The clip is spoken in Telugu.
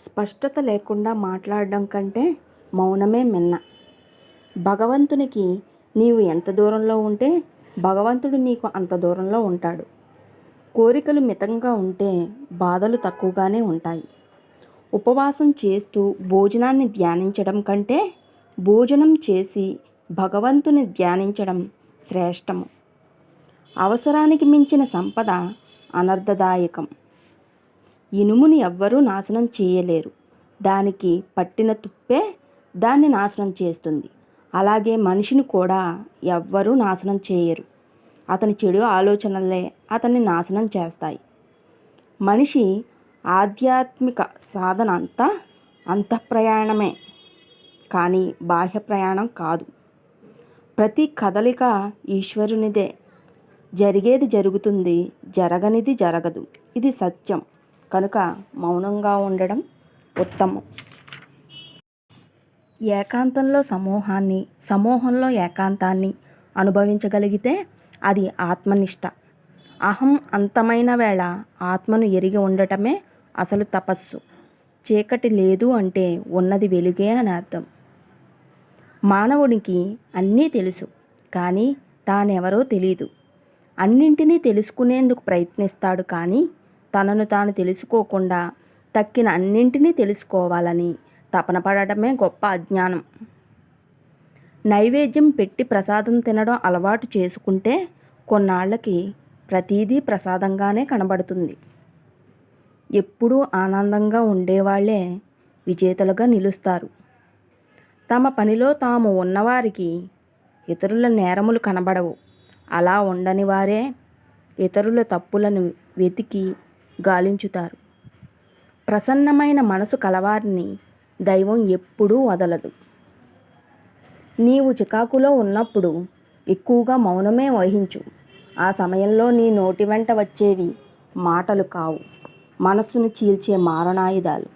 స్పష్టత లేకుండా మాట్లాడడం కంటే మౌనమే మిన్న. భగవంతునికి నీవు ఎంత దూరంలో ఉంటే భగవంతుడు నీకు అంత దూరంలో ఉంటాడు. కోరికలు మితంగా ఉంటే బాధలు తక్కువగానే ఉంటాయి. ఉపవాసం చేస్తూ భోజనాన్ని ధ్యానించడం కంటే భోజనం చేసి భగవంతుని ధ్యానించడం శ్రేష్టము. అవసరానికి మించిన సంపద అనర్థదాయకం. ఇనుముని ఎవ్వరూ నాశనం చేయలేరు. దానికి పట్టిన తుప్పే దాన్ని నాశనం చేస్తుంది. అలాగే మనిషిని కూడా ఎవ్వరూ నాశనం చేయరు. అతని చెడు ఆలోచనలే అతన్ని నాశనం చేస్తాయి. మనిషి ఆధ్యాత్మిక సాధన అంతా అంతఃప్రయాణమే కానీ బాహ్య ప్రయాణం కాదు. ప్రతి కదలిక ఈశ్వరునిదే. జరిగేది జరుగుతుంది, జరగనిది జరగదు. ఇది సత్యం. కనుక మౌనంగా ఉండడం ఉత్తమం. ఏకాంతంలో సమూహాన్ని, సమూహంలో ఏకాంతాన్ని అనుభవించగలిగితే అది ఆత్మనిష్ట. అహం అంతమైన వేళ ఆత్మను ఎరిగి ఉండటమే అసలు తపస్సు. చీకటి లేదు అంటే ఉన్నది వెలుగే అని అర్థం. మానవునికి అన్నీ తెలుసు, కానీ తానెవరో తెలీదు. అన్నింటినీ తెలుసుకునేందుకు ప్రయత్నిస్తాడు, కానీ తనను తాను తెలుసుకోకుండా తక్కిన అన్నింటినీ తెలుసుకోవాలని తపన పడటమే గొప్ప అజ్ఞానం. నైవేద్యం పెట్టి ప్రసాదం తినడం అలవాటు చేసుకుంటే కొన్నాళ్ళకి ప్రతీదీ ప్రసాదంగానే కనబడుతుంది. ఎప్పుడూ ఆనందంగా ఉండేవాళ్లే విజేతలుగా నిలుస్తారు. తమ పనిలో తాము ఉన్నవారికి ఇతరుల నేరములు కనబడవు. అలా ఉండని వారే ఇతరుల తప్పులను వెతికి గాలించుతారు. ప్రసన్నమైన మనసు కలవారిని దైవం ఎప్పుడూ వదలదు. నీవు చికాకులో ఉన్నప్పుడు ఎక్కువగా మౌనమే వహించు. ఆ సమయంలో నీ నోటి వెంట వచ్చేవి మాటలు కావు, మనస్సును చీల్చే మారణాయుధాలు.